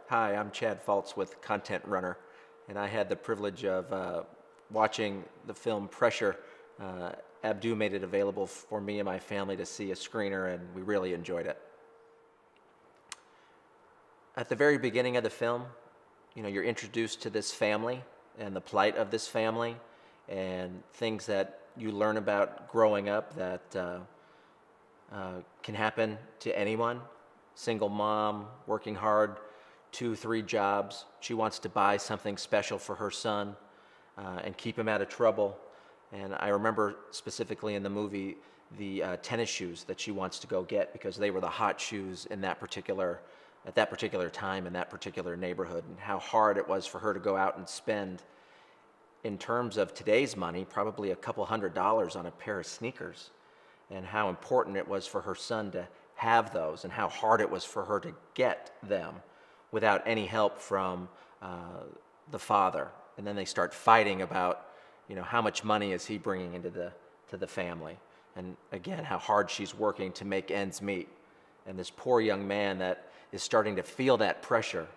Hi, I'm Chad Faltz with Content Runner, and I had the privilege of watching the film Pressure. Abdu made it available for me and my family to see a screener, and we really enjoyed it. At the very beginning of the film, you're introduced to this family and the plight of this family and things that you learn about growing up that can happen to anyone. Single mom, working hard, 2, 3 jobs. She wants to buy something special for her son and keep him out of trouble. And I remember specifically in the movie the tennis shoes that she wants to go get because they were the hot shoes in at that particular time in that particular neighborhood, and how hard it was for her to go out and spend, in terms of today's money, probably a couple $100s on a pair of sneakers, and how important it was for her son to have those, and how hard it was for her to get them without any help from the father. And then they start fighting about, how much money is he bringing into the family, and again, how hard she's working to make ends meet. And this poor young man that is starting to feel that pressure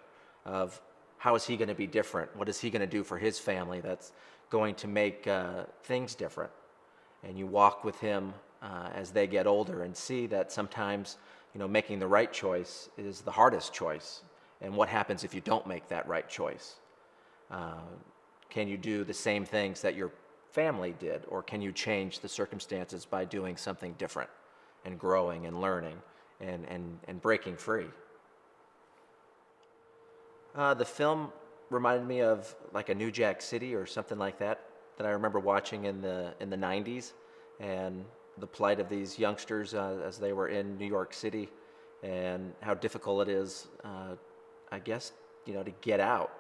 of how is he going to be different? What is he going to do for his family that's going to make things different? And you walk with him as they get older and see that sometimes, making the right choice is the hardest choice. And what happens if you don't make that right choice? Can you do the same things that your family did, or can you change the circumstances by doing something different and growing and learning and breaking free? The film reminded me of like a New Jack City or something like that I remember watching in the 90s, and the plight of these youngsters as they were in New York City, and how difficult it is, I guess, to get out.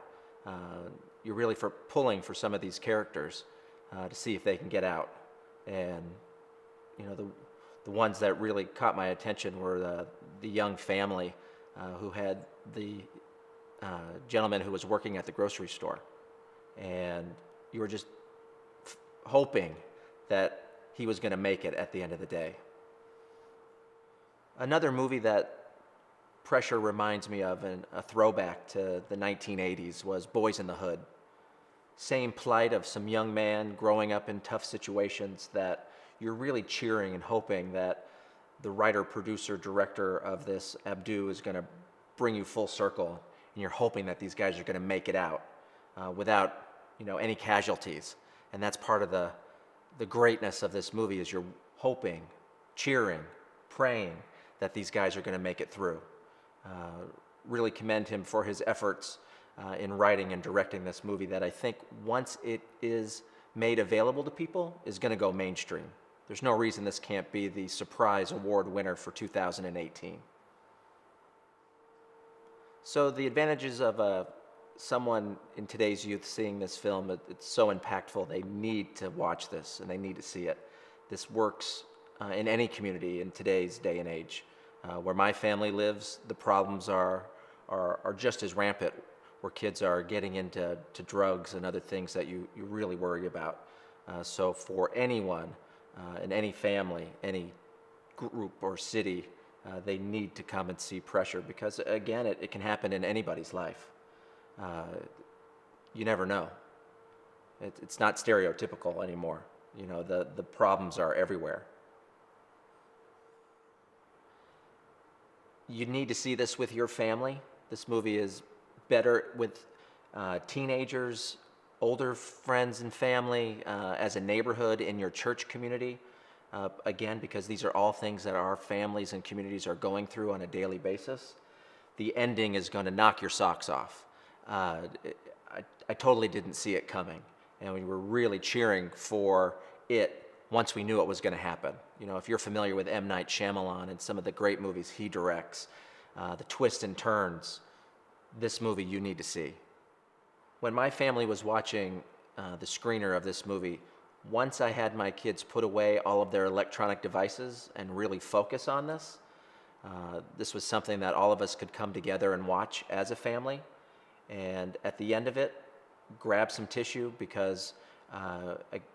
You're really pulling for some of these characters to see if they can get out. And the ones that really caught my attention were the young family who had the gentleman who was working at the grocery store, and you were just hoping that he was going to make it at the end of the day. Another movie that Pressure reminds me of, and a throwback to the 1980s, was Boys in the Hood. Same plight of some young man growing up in tough situations that you're really cheering and hoping that the writer, producer, director of this, Abdu, is going to bring you full circle, and you're hoping that these guys are going to make it out without any casualties. And that's part of the greatness of this movie, is you're hoping, cheering, praying that these guys are going to make it through. Really commend him for his efforts in writing and directing this movie that I think once it is made available to people is going to go mainstream. There's no reason this can't be the surprise award winner for 2018. So the advantages of someone in today's youth seeing this film, it's so impactful. They need to watch this and they need to see it. This works in any community in today's day and age. Where my family lives, the problems are just as rampant, where kids are getting into drugs and other things that you really worry about. So for anyone in any family, any group or city, they need to come and see Pressure, because again, it can happen in anybody's life. You never know. It's not stereotypical anymore. The problems are everywhere. You need to see this with your family. This movie is better with teenagers, older friends and family, as a neighborhood, in your church community. Again, because these are all things that our families and communities are going through on a daily basis. The ending is going to knock your socks off. I totally didn't see it coming, and we were really cheering for it once we knew it was going to happen. If you're familiar with M. Night Shyamalan and some of the great movies he directs, the twists and turns, this movie you need to see. When my family was watching the screener of this movie, once I had my kids put away all of their electronic devices and really focus on this, this was something that all of us could come together and watch as a family. And at the end of it, grab some tissue, because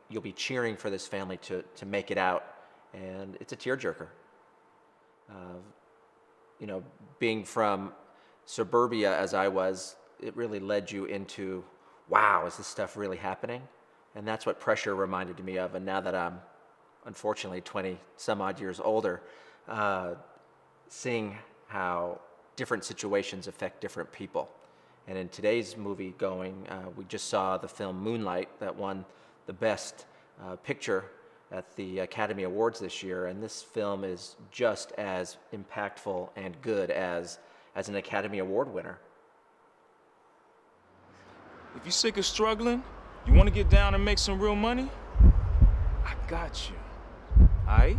you'll be cheering for this family to make it out, and it's a tearjerker. Being from suburbia as I was, it really led you into, wow, is this stuff really happening? And that's what Pressure reminded me of. And now that I'm unfortunately 20 some odd years older, seeing how different situations affect different people. And in today's movie going, we just saw the film Moonlight that won the best picture at the Academy Awards this year. And this film is just as impactful and good as an Academy Award winner. If you're sick of struggling, you want to get down and make some real money, I got you. All right?